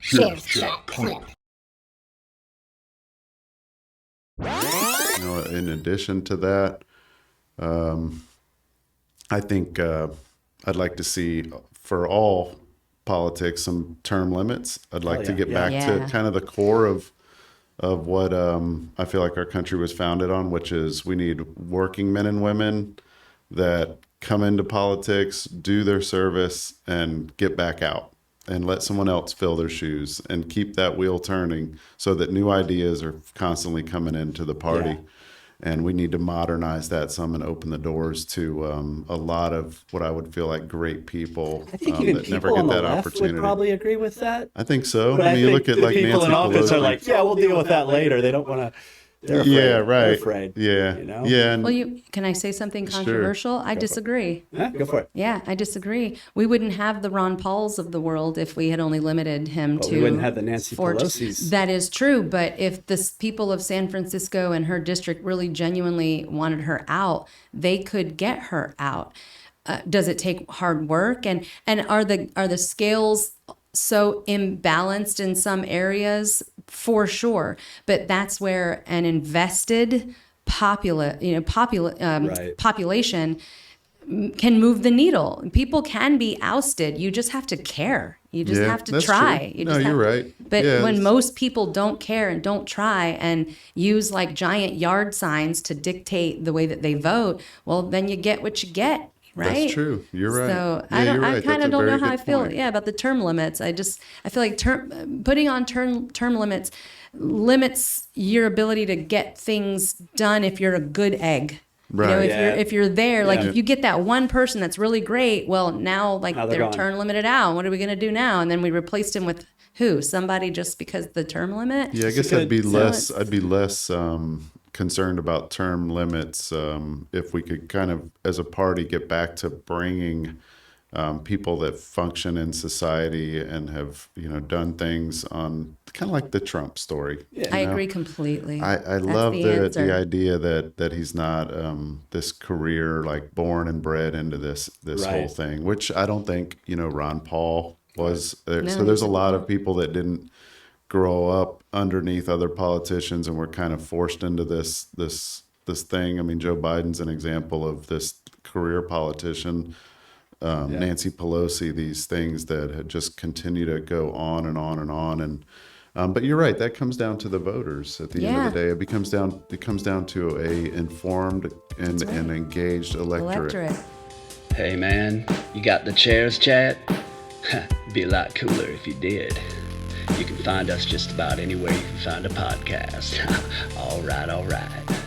Shares Chat Clip. In addition to that, I think I'd like to see for all politics some term limits. I'd like to get back to kind of the core of what I feel like our country was founded on, which is we need working men and women that come into politics, do their service, and get back out and let someone else fill their shoes and keep that wheel turning so that new ideas are constantly coming into the party. Yeah. And we need to modernize that some and open the doors to a lot of what I would feel like great people I think even that people never get on the that left opportunity. Would probably agree with that. I think so. But I mean, you look at like people Nancy in office Pelosi. are like, yeah, we'll deal with that later. They don't want to. They're afraid. Yeah, right. They're afraid. Yeah, you know? yeah. And Well, can I say something controversial? Sure. I disagree. Go for it. Yeah, I disagree. We wouldn't have the Ron Pauls of the world if we had only limited him to. We wouldn't have the Nancy Pelosi's. That is true, but if the people of San Francisco and her district really genuinely wanted her out, they could get her out. Does it take hard work? And are the scales so imbalanced in some areas? For sure, but that's where an invested population can move the needle. People can be ousted. You just have to care. You just have to try. You're right. But when most people don't care and don't try and use like giant yard signs to dictate the way that they vote, well, then you get what you get. Right? That's true. You're right. So yeah, I kind of don't know how I feel. Point. Yeah, about the term limits. I feel like putting on term limits limits your ability to get things done if you're a good egg. Right. You know, if you're there, like if you get that one person that's really great, well now they're term limited out. What are we going to do now? And then we replaced him with who? Somebody just because the term limit. Yeah, I guess I'd be less concerned about term limits if we could kind of, as a party, get back to bringing people that function in society and have done things on kind of like the Trump story. Yeah. I agree completely. I love the idea that he's not this career like born and bred into this whole thing, which I don't think Ron Paul was. No, so there's a lot of people that didn't grow up underneath other politicians and were kind of forced into this thing. I mean, Joe Biden's an example of this career politician. Nancy Pelosi, these things that had just continue to go on and on and on. And but you're right, that comes down to the voters at the end of the day. It comes down to a informed and engaged electorate. Hey man, you got the Chairs Chat? Be a lot cooler if you did. You can find us just about anywhere you can find a podcast. All right.